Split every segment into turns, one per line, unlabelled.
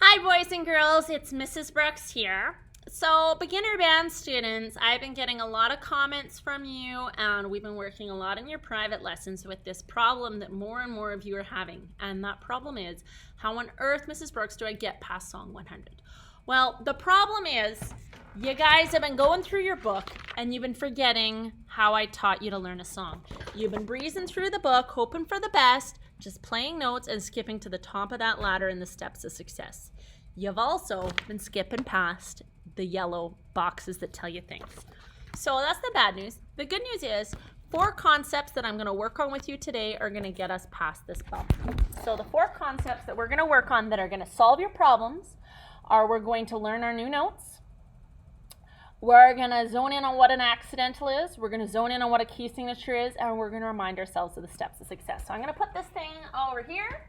Hi boys and girls, it's Mrs. Brooks here. So beginner band students, I've been getting a lot of comments from you and we've been working a lot in your private lessons with this problem that more and more of you are having. And that problem is, how on earth, Mrs. Brooks, do I get past song 100? Well, the problem is, you guys have been going through your book and you've been forgetting how I taught you to learn a song. You've been breezing through the book, hoping for the best, just playing notes and skipping to the top of that ladder in the steps of success. You've also been skipping past the yellow boxes that tell you things. So that's the bad news. The good news is 4 concepts that I'm going to work on with you today are going to get us past this bump. So the 4 concepts that we're going to work on that are going to solve your problems are we're going to learn our new notes. We're going to zone in on what an accidental is. We're going to zone in on what a key signature is. And we're going to remind ourselves of the steps of success. So I'm going to put this thing over here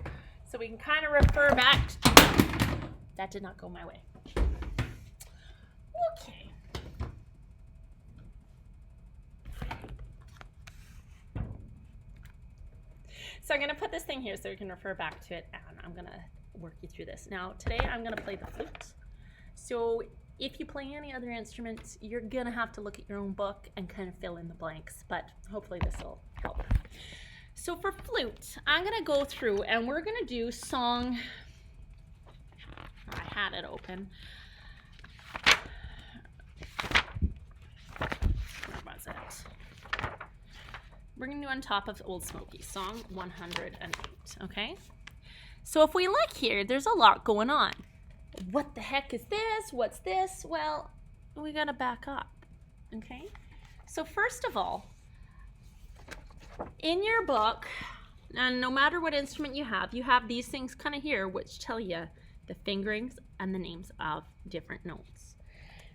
so we can kind of refer back to... That did not go my way. Okay. So I'm going to put this thing here so we can refer back to it, and I'm going to work you through this. Now, today I'm going to play the flute. So if you play any other instruments, you're going to have to look at your own book and kind of fill in the blanks, but hopefully this will help. So for flute, I'm going to go through and we're going to do song... I had it open. Where was it? We're going to do On Top of Old Smoky, song 108, okay? So if we look here, there's a lot going on. What the heck is this? What's this? Well, we got to back up, okay? So first of all, in your book, and no matter what instrument you have these things kind of here which tell you the fingerings and the names of different notes.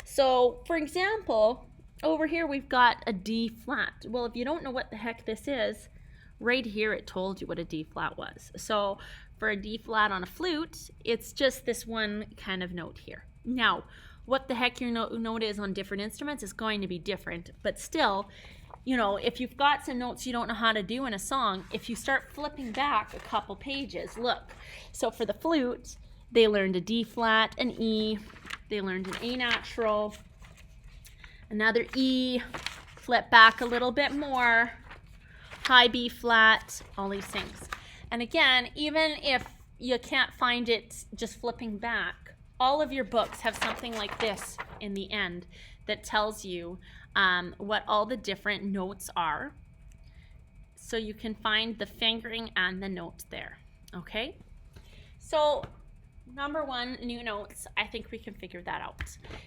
So, for example, over here we've got a D flat. Well, if you don't know what the heck this is, right here it told you what a D flat was. So, for a D flat on a flute, it's just this one kind of note here. Now, what the heck your note is on different instruments is going to be different, but still, you know, if you've got some notes you don't know how to do in a song, if you start flipping back a couple pages, look. So for the flute, they learned a D flat, an E, they learned an A natural, another E, flip back a little bit more, high B flat, all these things. And again, even if you can't find it just flipping back, all of your books have something like this in the end that tells you what all the different notes are. So you can find the fingering and the note there, okay? So number 1, new notes. I think we can figure that out.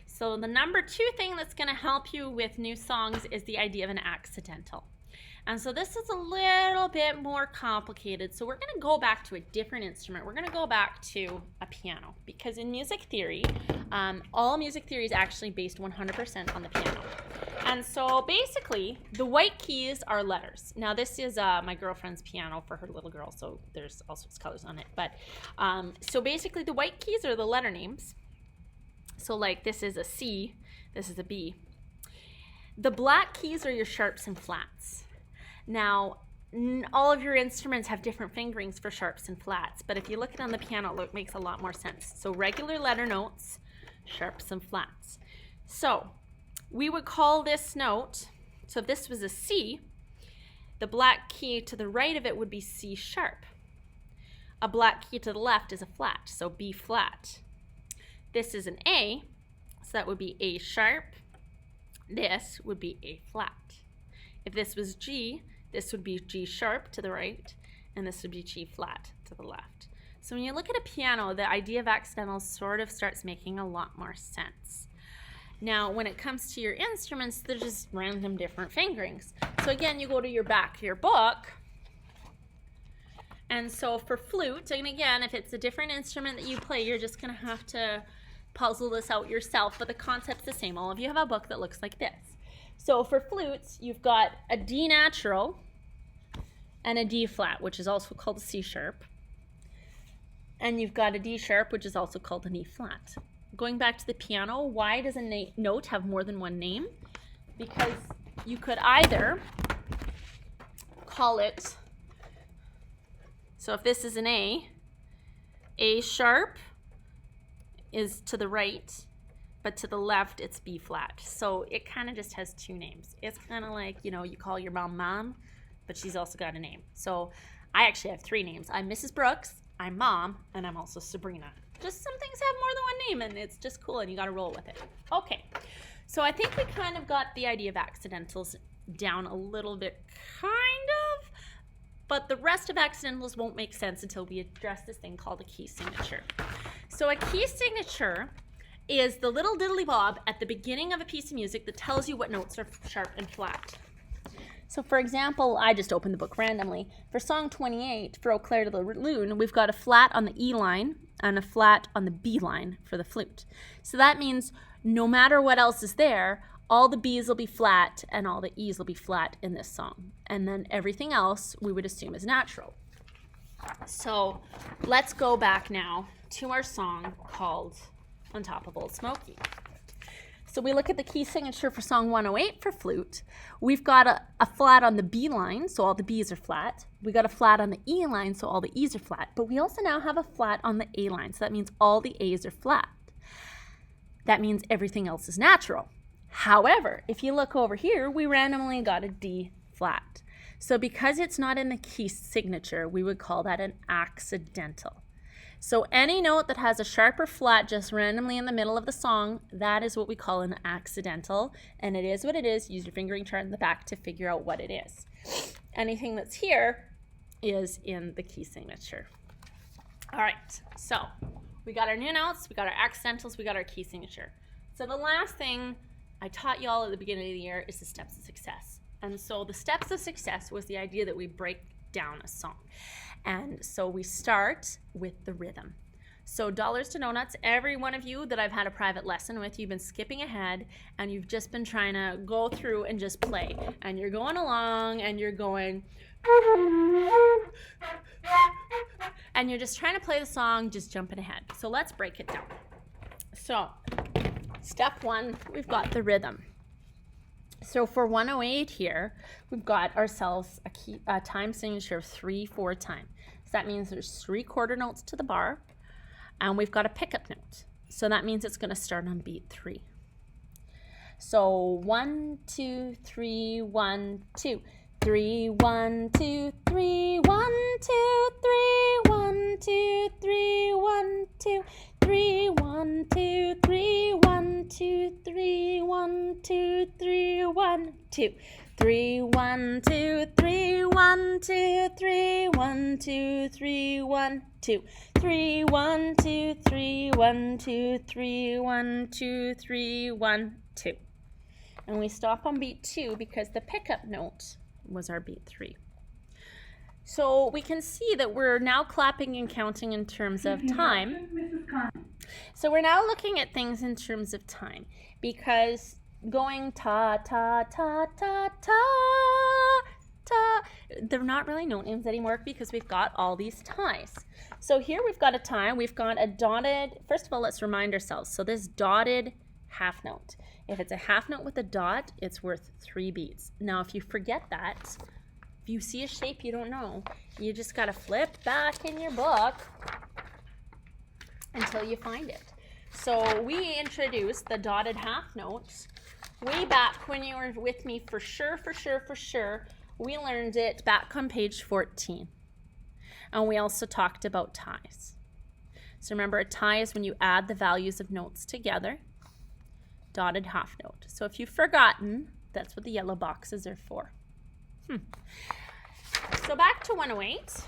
So the number 2 thing that's going to help you with new songs is the idea of an accidental. And so this is a little bit more complicated. So we're going to go back to a different instrument. We're going to go back to a piano, because in music theory, all music theory is actually based 100% on the piano. And so basically, the white keys are letters. Now this is my girlfriend's piano for her little girl, so there's all sorts of colors on it. But so basically, the white keys are the letter names. So like this is a C, this is a B. The black keys are your sharps and flats. Now, all of your instruments have different fingerings for sharps and flats, but if you look at it on the piano, it makes a lot more sense. So regular letter notes, sharps and flats. So we would call this note, so if this was a C, the black key to the right of it would be C sharp. A black key to the left is a flat, so B flat. This is an A, so that would be A sharp. This would be A flat. If this was G, this would be G sharp to the right, and this would be G flat to the left. So when you look at a piano, the idea of accidentals sort of starts making a lot more sense. Now, when it comes to your instruments, they're just random different fingerings. So again, you go to your back of your book, and so for flute, and again, if it's a different instrument that you play, you're just going to have to puzzle this out yourself, but the concept's the same. All of you have a book that looks like this. So for flutes, you've got a D natural and a D flat, which is also called a C sharp. And you've got a D sharp, which is also called an E flat. Going back to the piano, why does a note have more than one name? Because you could either call it, so if this is an A sharp, is to the right, but to the left it's B flat. So it kind of just has two names. It's kind of like, you know, you call your mom, but she's also got a name. So I actually have three names. I'm Mrs. Brooks, I'm Mom, and I'm also Sabrina. Just some things have more than one name, and it's just cool, and you got to roll with it. Okay, so I think we kind of got the idea of accidentals down a little bit, kind of, but the rest of accidentals won't make sense until we address this thing called a key signature. So a key signature is the little diddly bob at the beginning of a piece of music that tells you what notes are sharp and flat. So for example, I just opened the book randomly. For song 28, for Eau Claire de la Lune, we've got a flat on the E line and a flat on the B line for the flute. So that means no matter what else is there, all the B's will be flat and all the E's will be flat in this song. And then everything else we would assume is natural. So let's go back now to our song called On Top of Old Smoky. So we look at the key signature for song 108 for flute. We've got a flat on the B line, so all the B's are flat. We got a flat on the E line, so all the E's are flat. But we also now have a flat on the A line, so that means all the A's are flat. That means everything else is natural. However, if you look over here, we randomly got a D flat. So because it's not in the key signature, we would call that an accidental. So any note that has a sharp or flat just randomly in the middle of the song, that is what we call an accidental. And it is what it is. Use your fingering chart in the back to figure out what it is. Anything that's here is in the key signature. All right, so we got our new notes, we got our accidentals, we got our key signature. So the last thing I taught y'all at the beginning of the year is the steps of success. And so the steps of success was the idea that we break down a song. And so we start with the rhythm. So dollars to donuts, every one of you that I've had a private lesson with, you've been skipping ahead and you've just been trying to go through and just play. And you're going along and you're going, and you're just trying to play the song, just jumping ahead. So let's break it down. So step one, we've got the rhythm. So for 108 here, we've got ourselves a time signature of 3/4 time. So that means there's 3 quarter notes to the bar, and we've got a pickup note. So that means it's going to start on beat 3. So 1, 2, 3, 1, 2. 3, 1, 2, 3, 1, 2, 3, 1, 2, 3, 1, 2, 3, 1, 2, 3, 1, 2, 3, 1, 2, 3, 1, 2, 3, 1, 2, 3, 1, 2, 3, 1, 2, 3, 1, 2, 3, 1, 2, 3, 1, 2, 3, 1, 2, 3, 1, 2. And we stop on beat 2 because the pickup note was our beat 3. So we can see that we're now clapping and counting in terms of time. So we're now looking at things in terms of time, because going ta ta ta ta ta ta, they're not really note names anymore because we've got all these ties. So here we've got a tie, we've got a dotted, first of all let's remind ourselves, so this dotted half note. If it's a half note with a dot, it's worth 3 beats. Now, if you forget that, if you see a shape you don't know, you just got to flip back in your book until you find it. So we introduced the dotted half notes way back when you were with me for sure. We learned it back on page 14. And we also talked about ties. So remember, a tie is when you add the values of notes together. Dotted half note. So if you've forgotten, that's what the yellow boxes are for. So back to 108.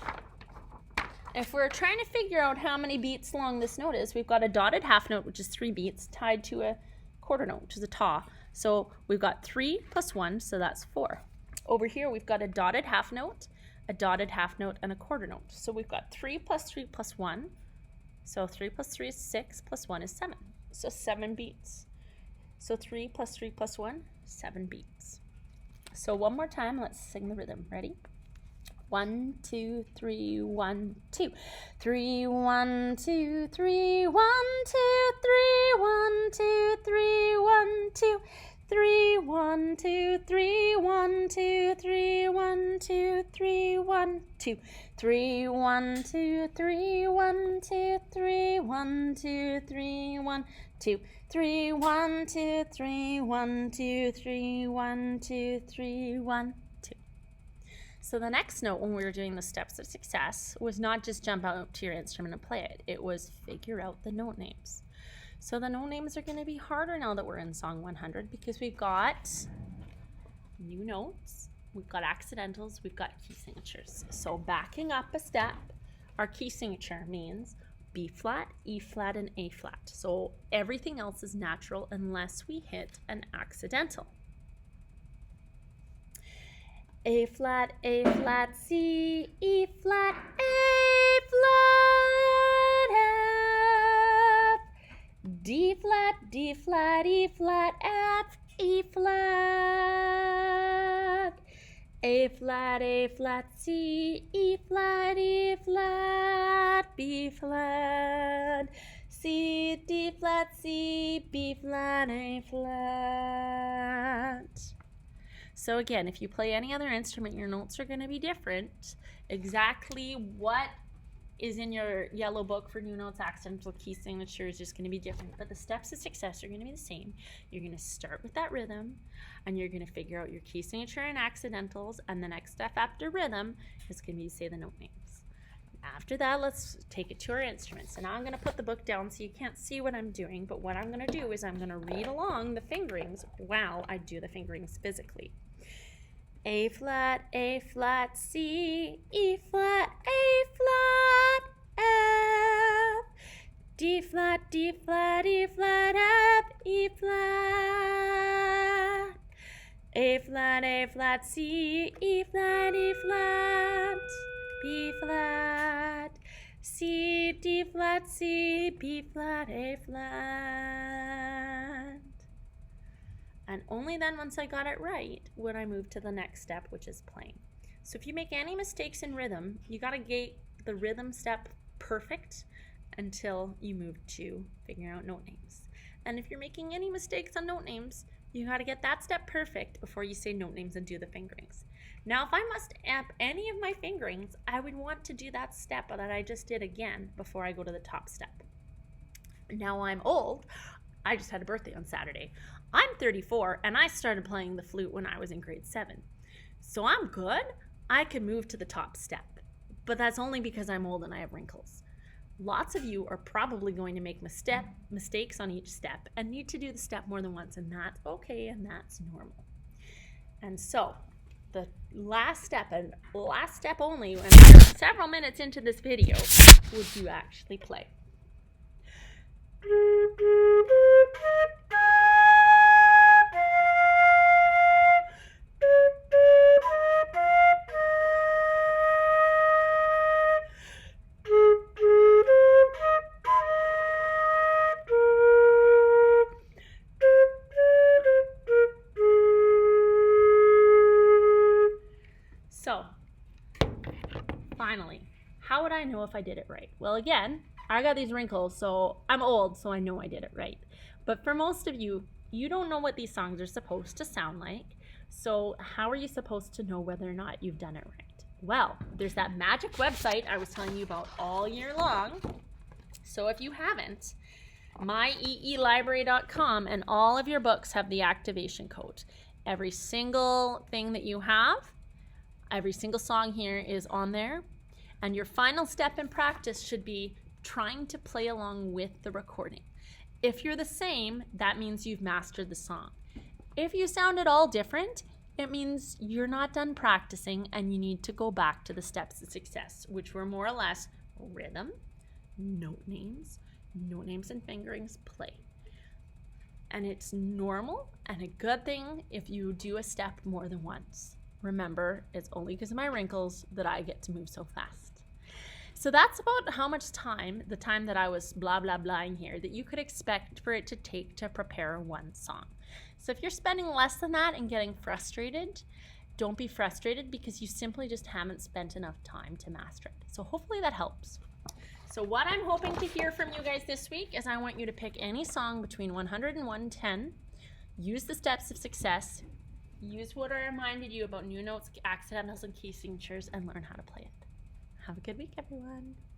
If we're trying to figure out how many beats long this note is, we've got a dotted half note, which is 3 beats, tied to a quarter note, which is a ta. So we've got 3 plus 1, so that's 4. Over here, we've got a dotted half note, a dotted half note, and a quarter note. So we've got 3 plus 3 plus 1. So 3 plus 3 is 6, plus 1 is 7. So 7 beats. So 3 plus 3 plus 1, 7 beats. So one more time, let's sing the rhythm. Ready? 1, 2, 3, 1, 2. 3, 1, 2, 3, 1, 2, 3, 1, 2, 3, 1, 2. 3, 1, 2, 3, 1, 2, 3, 1, 2, 3, 1, 2, 3, 1, 2, 3, 1, 2, 3, 1, 2, 3, 1, 2, 3, 1, 2, 3, 1, 2, 3, 1, 2, 3, 1, 2. So the next note when we were doing the steps of success was not just jump out to your instrument and play it. It was figure out the note names. So the note names are going to be harder now that we're in song 100 because we've got new notes, we've got accidentals, we've got key signatures. So backing up a step, our key signature means B flat, E flat, and A flat. So everything else is natural unless we hit an accidental. A flat, C, E flat, A flat, F, D flat, E flat, F, E flat, A flat, C, E flat, B flat, C, D flat, C, B flat, A flat. So again, if you play any other instrument, your notes are going to be different. Exactly what is in your yellow book for new notes, accidental, key signature is just going to be different. But the steps of success are going to be the same. You're going to start with that rhythm, and you're going to figure out your key signature and accidentals, and the next step after rhythm is going to be say the note names. After that, let's take it to our instruments. And now I'm going to put the book down so you can't see what I'm doing, but what I'm going to do is I'm going to read along the fingerings while I do the fingerings physically. A flat, C, E flat, A flat, F, D flat, E flat, F, E flat, A flat, C, E flat, B flat, C, D flat, C, B flat, A flat. And only then, once I got it right, would I move to the next step, which is playing. So if you make any mistakes in rhythm, you got to get the rhythm step perfect until you move to figuring out note names. And if you're making any mistakes on note names, you got to get that step perfect before you say note names and do the fingerings. Now, if I must amp any of my fingerings, I would want to do that step that I just did again before I go to the top step. Now I'm old. I just had a birthday on Saturday. I'm 34 and I started playing the flute when I was in grade 7. So I'm good. I can move to the top step. But that's only because I'm old and I have wrinkles. Lots of you are probably going to make mistakes on each step and need to do the step more than once, and that's okay and that's normal. And so the last step and last step only, and we're several minutes into this video, would you actually play. So, finally, how would I know if I did it right? Well, again, I got these wrinkles, so I'm old, so I know I did it right. But for most of you, you don't know what these songs are supposed to sound like. So how are you supposed to know whether or not you've done it right? Well, there's that magic website I was telling you about all year long. So if you haven't, myeelibrary.com and all of your books have the activation code. Every single thing that you have, every single song here is on there. And your final step in practice should be trying to play along with the recording. If you're the same, that means you've mastered the song. If you sound at all different, it means you're not done practicing and you need to go back to the steps of success, which were more or less rhythm, note names and fingerings, play. And it's normal and a good thing if you do a step more than once. Remember, it's only because of my wrinkles that I get to move so fast. So that's about how much time, the time that I was blah, blah, blahing here, that you could expect for it to take to prepare one song. So if you're spending less than that and getting frustrated, don't be frustrated because you simply just haven't spent enough time to master it. So hopefully that helps. So what I'm hoping to hear from you guys this week is I want you to pick any song between 100 and 110. use the steps of success, use what I reminded you about new notes, accidentals, and key signatures, and learn how to play it. Have a good week, everyone.